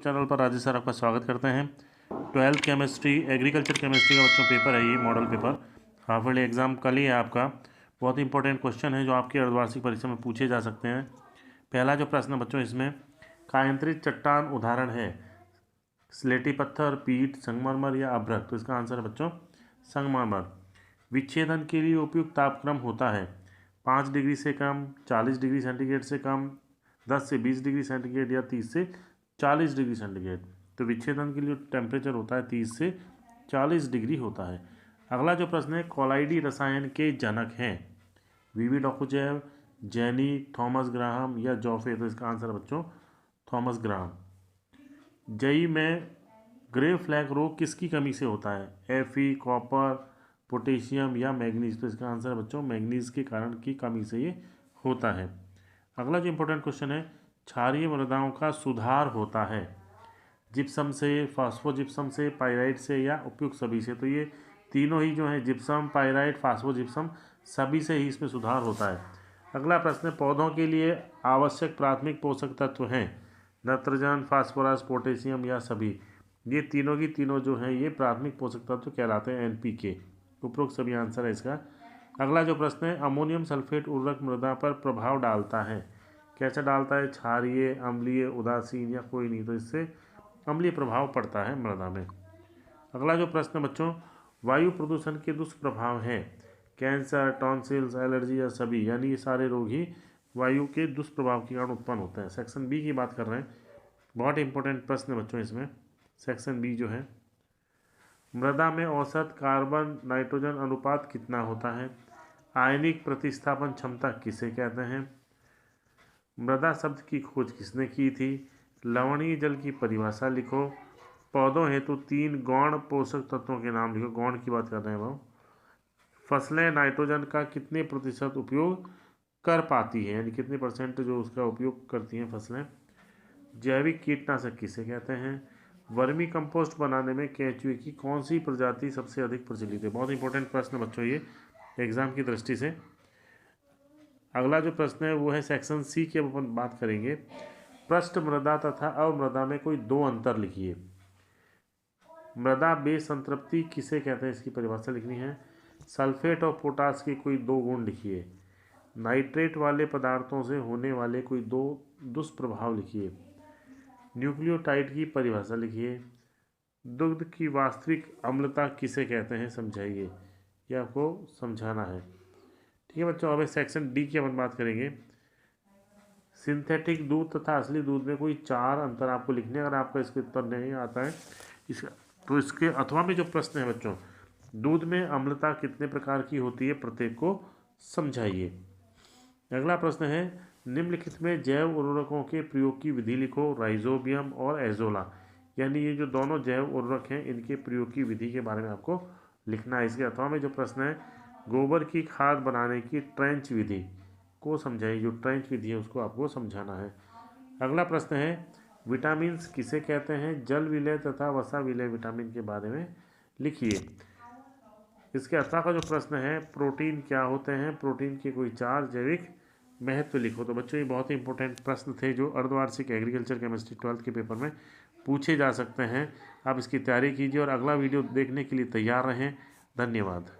Channel पर Rajesh sir आपका स्वागत करते हैं। 12th केमिस्ट्री एग्रीकल्चर केमिस्ट्री का बच्चों पेपर है, ये model paper half yearly exam कल ही है आपका। बहुत इंपॉर्टेंट क्वेश्चन है जो आपकी अर्धवार्षिक परीक्षा में पूछे जा सकते हैं। पहला जो प्रश्न बच्चों इसमें कायांतरित चट्टान उदाहरण है स्लेटी पत्थर, पीट, संगमरमर या अभ्रक। तो इसका आंसर है बच्चों संगमरमर। विच्छेदन के लिए उपयुक्त तापक्रम होता है 5 डिग्री से कम, 40 डिग्री सेंटीग्रेड से कम, 10 से 20 डिग्री सेंटीग्रेड या 30 से 40 डिग्री सेंटीग्रेड। तो विच्छेदन के लिए टेम्परेचर होता है 30 से 40 डिग्री होता है। अगला जो प्रश्न है कोलाइडी रसायन के जनक हैं वीवी डॉकुचेव, जेनी, थॉमस ग्राहम या जॉफे। तो इसका आंसर है बच्चों थॉमस ग्राहम। जई में ग्रे फ्लैग रोग किसकी कमी से होता है एफी, कॉपर, पोटेशियम या मैग्नीज। तो इसका आंसर है बच्चों मैग्नीज के कारण की कमी से ये होता है। अगला जो इंपॉर्टेंट क्वेश्चन है क्षारीय मृदाओं का सुधार होता है जिप्सम से, फास्फोजिप्सम से, पाइराइट से या उपयुक्त सभी से। तो ये तीनों ही जो है जिप्सम, पाइराइट, फास्फोजिप्सम सभी से ही इसमें सुधार होता है। अगला प्रश्न पौधों के लिए आवश्यक प्राथमिक पोषक तत्व हैं नाइट्रोजन, फास्फोरस, पोटेशियम या सभी। ये तीनों की तीनों जो हैं ये प्राथमिक पोषक तत्व कहलाते हैं एनपीके। उपरोक्त सभी आंसर है इसका। अगला जो प्रश्न है अमोनियम सल्फेट उर्वरक मृदा पर प्रभाव डालता है, कैसा डालता है क्षारीय, अम्लीय, उदासीन या कोई नहीं। तो इससे अम्लीय प्रभाव पड़ता है मृदा में। अगला जो प्रश्न बच्चों वायु प्रदूषण के दुष्प्रभाव हैं कैंसर, टॉन्सिल्स, एलर्जी या सभी। यानी ये सारे रोग ही वायु के दुष्प्रभाव के कारण उत्पन्न होते हैं। सेक्शन बी की बात कर रहे हैं, बहुत इंपॉर्टेंट प्रश्न बच्चों इसमें। सेक्शन बी जो है मृदा में औसत कार्बन नाइट्रोजन अनुपात कितना होता है, आयनिक प्रतिस्थापन क्षमता किसे कहते हैं, मृदा शब्द की खोज किसने की थी, लवणीय जल की परिभाषा लिखो, पौधों हेतु 3 गौण पोषक तत्वों के नाम लिखो। गौण की बात कर रहे हैं वो। फसलें नाइट्रोजन का कितने प्रतिशत उपयोग कर पाती है, यानी कितने परसेंट जो उसका उपयोग करती हैं फसलें। जैविक कीटनाशक किसे कहते हैं, वर्मी कंपोस्ट बनाने में केंचुए की कौन सी प्रजाति सबसे अधिक प्रचलित है। बहुत इंपॉर्टेंट प्रश्न बच्चों ये एग्जाम की दृष्टि से। अगला जो प्रश्न है वो है सेक्शन सी की अपन बात करेंगे पृष्ठ मृदा तथा अवमृदा में कोई 2 अंतर लिखिए। मृदा बेसंतृप्ति किसे कहते हैं, इसकी परिभाषा लिखनी है। सल्फेट और पोटास के कोई 2 गुण लिखिए। नाइट्रेट वाले पदार्थों से होने वाले कोई 2 दुष्प्रभाव लिखिए। न्यूक्लियोटाइड की परिभाषा लिखिए। दुग्ध की वास्तविक अम्लता किसे कहते हैं समझाइए, यह आपको समझाना है। ठीक है बच्चों, अब सेक्शन डी की अपन बात करेंगे। सिंथेटिक दूध तथा असली दूध में कोई 4 अंतर आपको लिखने। अगर आपका इसके उत्तर नहीं आता है इसका तो इसके अथवा में जो प्रश्न है बच्चों दूध में अम्लता कितने प्रकार की होती है प्रत्येक को समझाइए। अगला प्रश्न है निम्नलिखित में जैव उर्वरकों के प्रयोग की विधि लिखो। राइजोबियम और एजोला, यानी ये जो दोनों जैव उर्वरक हैं इनके प्रयोग की विधि के बारे में आपको लिखना है। इसके अथवा में जो प्रश्न है गोबर की खाद बनाने की ट्रेंच विधि को समझाइए। जो ट्रेंच विधि है उसको आपको समझाना है। अगला प्रश्न है विटामिन किसे कहते हैं, जल विलय तथा वसा विलय विटामिन के बारे में लिखिए। इसके अथवा का जो प्रश्न है प्रोटीन क्या होते हैं, प्रोटीन के कोई 4 जैविक महत्व लिखो। तो बच्चों ये बहुत ही इंपॉर्टेंट प्रश्न थे जो अर्धवार्षिक एग्रीकल्चर केमिस्ट्री 12th के पेपर में पूछे जा सकते हैं। आप इसकी तैयारी कीजिए और अगला वीडियो देखने के लिए तैयार रहें। धन्यवाद।